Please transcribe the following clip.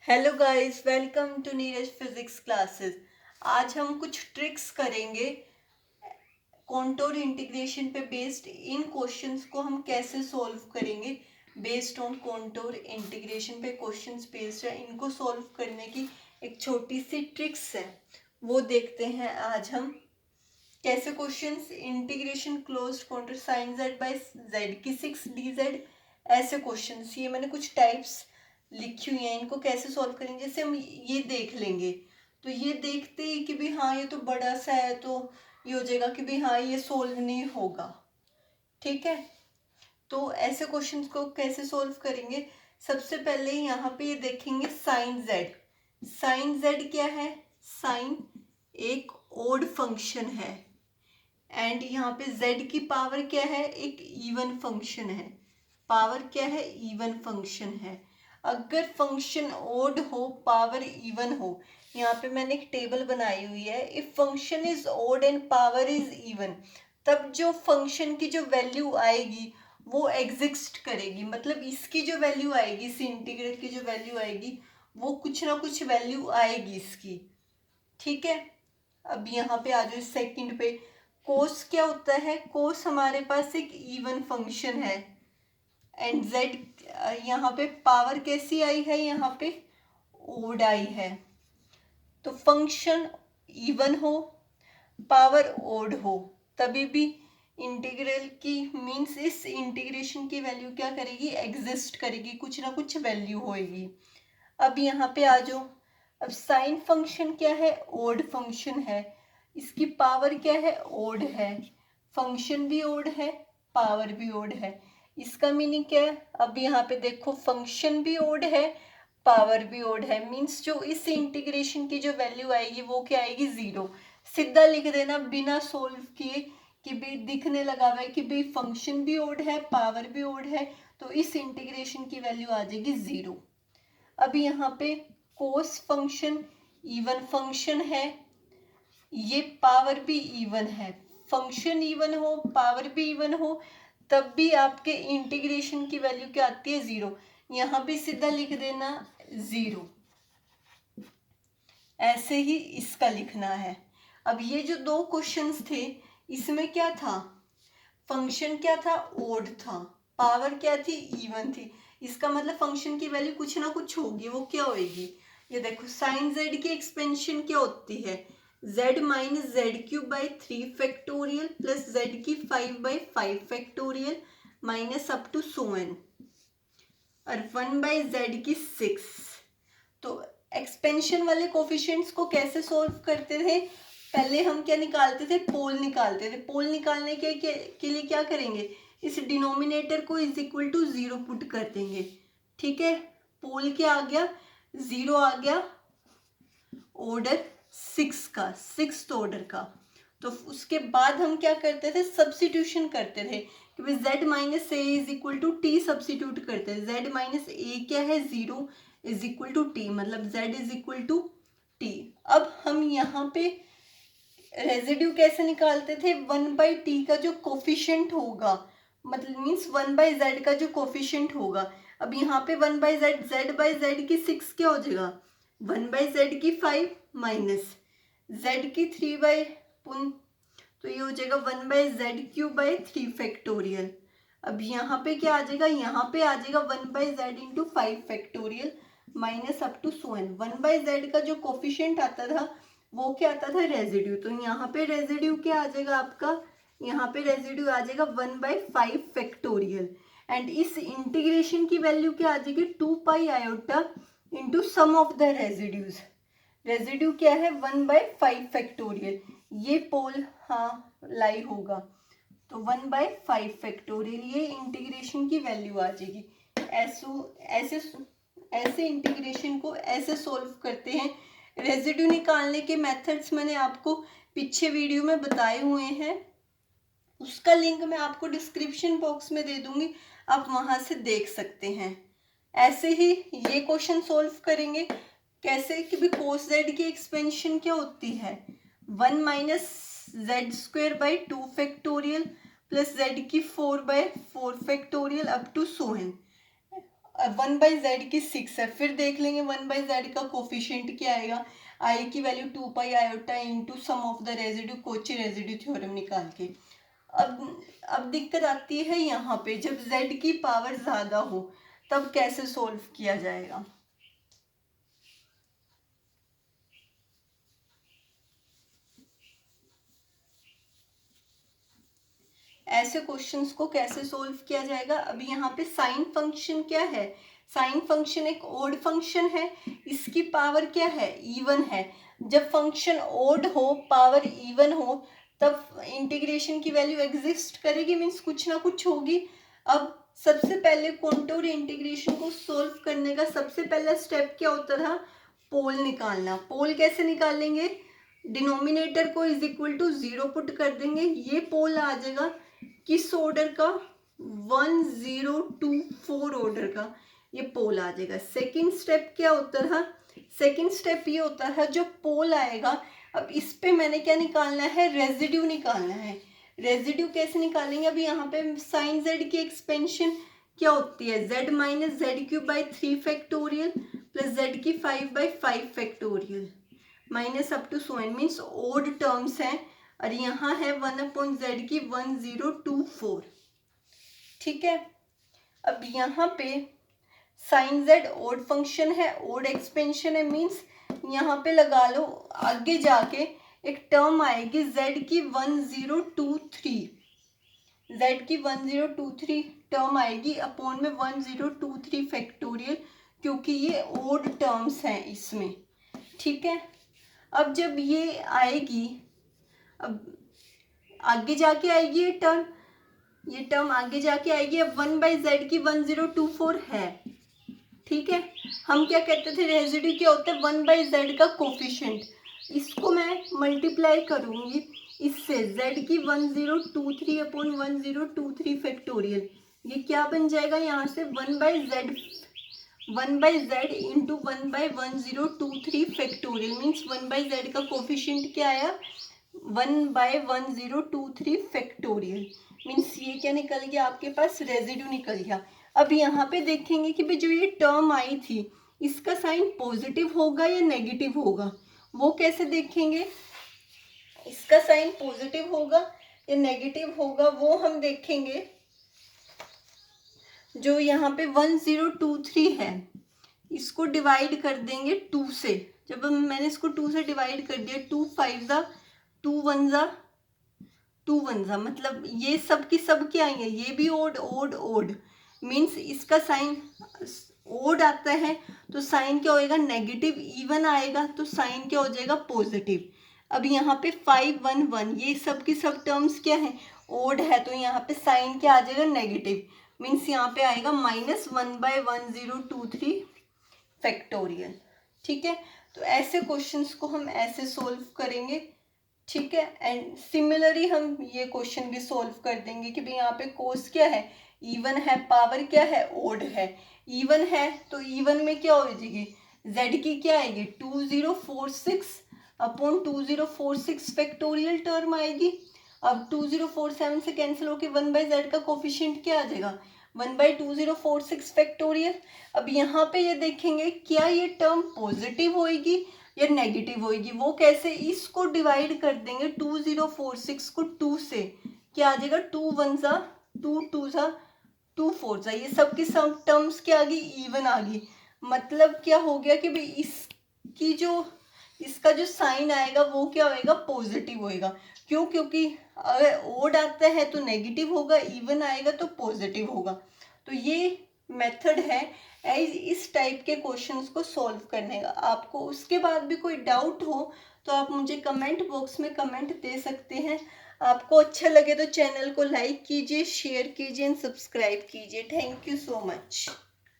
Hello guys, welcome to Neeraj physics classes. आज हम कुछ ट्रिक्स करेंगे कॉन्टोर इंटीग्रेशन पे बेस्ड। इन क्वेश्चंस को हम कैसे सॉल्व करेंगे बेस्ड ऑन कॉन्टोर इंटीग्रेशन पे क्वेश्चंस बेस्ड है। इनको सॉल्व करने की एक छोटी सी ट्रिक्स है, वो देखते हैं आज हम कैसे। Questions integration closed contour sine z by z की 6 dz, ऐसे क्वेश्चंस ये मैंने कुछ टाइप्स लिखी हुई हैं। इनको कैसे सॉल्व करेंगे जैसे हम ये देख लेंगे, तो ये देखते ही कि भी हाँ ये तो बड़ा सा है, तो ये हो जाएगा कि भी हाँ ये सॉल्व नहीं होगा। ठीक है, तो ऐसे क्वेश्चंस को कैसे सॉल्व करेंगे। सबसे पहले यहाँ पे ये देखेंगे साइन जेड। साइन जेड क्या है? साइन एक ओड फंक्शन है, एंड यहाँ पे z की पावर क्या है? एक इवन फंक्शन है। पावर क्या है? इवन फंक्शन है। अगर फंक्शन ओड हो, पावर इवन हो, यहाँ पे मैंने एक टेबल बनाई हुई है। If function is odd and power is even, तब जो फंक्शन की जो वैल्यू आएगी वो एग्जिस्ट करेगी। मतलब इसकी जो वैल्यू आएगी, इस इंटीग्रल की जो वैल्यू आएगी, वो कुछ ना कुछ वैल्यू आएगी इसकी। ठीक है, अब यहाँ पे आ जाओ सेकंड पे। कोस क्या होता है? कोस हमारे पास एक इवन फंक्शन है, एंड जेड यहाँ पे पावर कैसी आई है? यहाँ पे ओड आई है। तो फंक्शन इवन हो, पावर ओड हो, तभी भी इंटीग्रल की मीन्स इस इंटीग्रेशन की वैल्यू क्या करेगी? एग्जिस्ट करेगी, कुछ ना कुछ वैल्यू होएगी। अब यहाँ पे आ जाओ। अब साइन फंक्शन क्या है? ओड फंक्शन है। इसकी पावर क्या है? ओड है। फंक्शन भी ओड है, पावर भी ओड है। इसका मीनिंग क्या है? अब यहाँ पे देखो, फंक्शन भी ओड है, पावर भी ओड है, मीन्स जो इस इंटीग्रेशन की जो वैल्यू आएगी वो क्या आएगी? 0। सीधा लिख देना बिना सोल्व किए कि भाई दिखने लगा हुआ है कि भाई फंक्शन भी ओड है, पावर भी ओड है, तो इस इंटीग्रेशन की वैल्यू आ जाएगी 0। अब यहाँ पे कोस फंक्शन इवन फंक्शन है, ये पावर भी इवन है। फंक्शन इवन हो, पावर भी इवन हो, तब भी आपके इंटीग्रेशन की वैल्यू क्या आती है? 0। यहाँ भी सीधा लिख देना 0। ऐसे ही इसका लिखना है। अब ये जो दो क्वेश्चंस थे, इसमें क्या था? फंक्शन क्या था? ओड था। पावर क्या थी? इवन थी। इसका मतलब फंक्शन की वैल्यू कुछ ना कुछ होगी, वो क्या होगी? ये देखो, साइन जेड की एक्सपेंशन क्या होती है? z minus z cube by 3 factorial plus z की 5/5 factorial minus up to so on, और 1/z की 6। तो एक्सपेंशन वाले कोफिशिएंट्स को कैसे सॉल्व करते थे? पहले हम क्या निकालते थे? पोल निकालते थे। पोल निकालने के लिए क्या करेंगे? इस डिनोमिनेटर को इज इक्वल टू 0 पुट कर देंगे। ठीक है, पोल क्या आ गया? 0 आ गया, ऑर्डर 6 का, 6th ऑर्डर का। तो उसके बाद हम क्या करते थे? सब्सिट्यूशन करते थे कि भाई z minus a is equal to t substitute करते थे। z माइनस ए क्या है? 0 इज इक्वल टू टी, मतलब z is equal to t. अब हम यहाँ पे रेजिड्यू कैसे निकालते थे? 1/t का जो कोफिशिएंट होगा, मतलब मीन्स 1/z का जो कोफिशिएंट होगा। अब यहाँ पे 1/z, z/z की 6 क्या हो जाएगा? 1/z की 5 माइनस z की 3 तो ये हो जाएगा 1/z³/3 फैक्टोरियल। अब यहाँ पे क्या आ जाएगा? यहाँ पे आ जाएगा 1/z into 5 factorial minus up to so on. 1/z का जो कोफिशिएंट आता था वो क्या आता था? रेजिड्यू। तो यहाँ पे रेजिड्यू क्या आ जाएगा आपका? यहाँ पे रेजिड्यू आ जाएगा 1/5 फैक्टोरियल, एंड इस इंटीग्रेशन की वैल्यू क्या आ जाएगी? 2 pi iota into sum of the residues. Residue क्या है? 1/5 फैक्टोरियल। ये पोल हाँ लाई होगा, तो 1/5 फैक्टोरियल, ये इंटीग्रेशन की वैल्यू आ जाएगी। ऐसे ऐसे इंटीग्रेशन को ऐसे सॉल्व करते हैं। रेजिड्यू निकालने के मेथड्स मैंने आपको पीछे वीडियो में बताए हुए हैं, उसका लिंक मैं आपको डिस्क्रिप्शन बॉक्स में दे दूंगी, आप वहां से देख सकते हैं। ऐसे ही ये क्वेश्चन सॉल्व करेंगे कैसे कि भी कोस जेड की एक्सपेंशन क्या होती है? 1 minus z² by 2 factorial plus z की 4/4 factorial up to so on. 1/z की 6 है, फिर देख लेंगे 1/z का कोफिशिएंट क्या आएगा, आई की value 2 pi iota into sum of the residue, Cauchy residue theorem निकाल के। अब दिक्कत आती है यहाँ पे, जब z की पावर ज्यादा हो तब कैसे सोल्व किया जाएगा। ऐसे क्वेश्चंस को कैसे सोल्व किया जाएगा। अब यहाँ पे साइन फंक्शन क्या है, साइन फंक्शन एक ओड फंक्शन है, इसकी पावर क्या है, इवन है। जब फंक्शन ओड हो, पावर इवन हो, तब इंटीग्रेशन की वैल्यू एग्जिस्ट करेगी, मीन्स कुछ ना कुछ होगी। अब सबसे पहले कॉन्टूर इंटीग्रेशन को सोल्व करने का सबसे पहला स्टेप क्या होता था, पोल निकालना। पोल कैसे निकालेंगे, डिनोमिनेटर को इज इक्वल टू 0 पुट कर देंगे, ये पोल आ जाएगा किस ऑर्डर का, 1024 ऑर्डर का ये पोल आ जाएगा। सेकंड स्टेप क्या होता है, सेकंड स्टेप ये होता है जो पोल आएगा, अब इस पे मैंने क्या निकालना है, रेजिड्यू निकालना है। रेजिड्यू कैसे निकालेंगे, अभी यहाँ पे साइन जेड की एक्सपेंशन क्या होती है, z minus z cube by 3 factorial plus z की 5/5 factorial minus up to so on, means odd terms हैं, और यहाँ है 1/z की 1024। ठीक है, अब यहाँ पे साइन z ओड फंक्शन है, ओड एक्सपेंशन है, मीन्स यहाँ पे लगा लो, आगे जाके एक टर्म आएगी z की 1023, z की 1023 टर्म आएगी अपॉन में 1023 फैक्टोरियल, क्योंकि ये ओड टर्म्स हैं इसमें। ठीक है, अब जब ये आएगी, अब आगे जाके आएगी ये टर्म आगे जाके आएगी। अब 1/z की 1024 है। ठीक है, हम क्या कहते थे, रेजिड्यू क्या होता है, 1/z का कोफिशिएंट, इसको मैं मल्टीप्लाई करूंगी इससे, z की 1023 अपॉन 1023 फैक्टोरियल, ये क्या बन जाएगा, यहाँ से 1/z into 1/1023 factorial, means 1/z का कोफिशिएंट क्या आया, 1/1023 फैक्टोरियल, मीन्स ये क्या निकल गया, आपके पास रेजिड्यू निकल गया। अब यहाँ पे देखेंगे कि भाई जो ये टर्म आई थी इसका साइन पॉजिटिव होगा या नेगेटिव होगा, वो कैसे देखेंगे, इसका साइन पॉजिटिव होगा या नेगेटिव होगा वो हम देखेंगे। जो यहाँ पे 1023 है इसको डिवाइड कर देंगे 2 से, जब मैंने इसको 2 से डिवाइड कर दिया, 2 5 जा 2 1 जा 2 1 जा, मतलब ये सब की सब क्या आएंगे, ये भी ओड ओड ओड, मीन्स इसका साइन ओड आता है तो साइन क्या होएगा, नेगेटिव। इवन आएगा तो साइन क्या हो जाएगा, पॉजिटिव। अब यहाँ पे 5 1 1 ये सब की सब टर्म्स क्या है, ओड है, तो यहाँ पे साइन क्या आ जाएगा, नेगेटिव, मीन्स यहाँ पे आएगा -1/1023 फैक्टोरियल। ठीक है, तो ऐसे क्वेश्चंस को हम ऐसे सोल्व करेंगे। ठीक है, एंड सिमिलरली हम ये क्वेश्चन भी सोल्व कर देंगे कि भाई यहाँ पे कोस क्या है, इवन है, पावर क्या है, ओड है। इवन है तो इवन में क्या हो जाएगी, z की क्या आएगी, 2046 अपॉन 2046 फैक्टोरियल टर्म आएगी। अब 2047 से कैंसिल होके 1/z का कोफिशिएंट क्या आ जाएगा, 1/2046 फैक्टोरियल। अब यहाँ पे ये देखेंगे क्या ये टर्म पॉजिटिव होएगी या नेगेटिव होएगी, वो कैसे, इसको डिवाइड कर देंगे 2046 को 2 से, क्या आ जाएगा, 2 1 जा 2 2 जा 2 4 जा, ये सब की सब टर्म्स क्या आ गई, इवन आ गई। मतलब क्या हो गया कि भाई इसकी जो इसका जो साइन आएगा वो क्या होएगा, पॉजिटिव होएगा। क्यों, क्योंकि अगर ओड आता है तो नेगेटिव होगा, इवन आएगा तो पॉजिटिव होगा। तो ये मेथड है इस टाइप के क्वेश्चंस को सॉल्व करने का। आपको उसके बाद भी कोई डाउट हो तो आप मुझे कमेंट बॉक्स में कमेंट दे सकते हैं। आपको अच्छा लगे तो चैनल को लाइक कीजिए, शेयर कीजिए एंड सब्सक्राइब कीजिए। Thank you so much.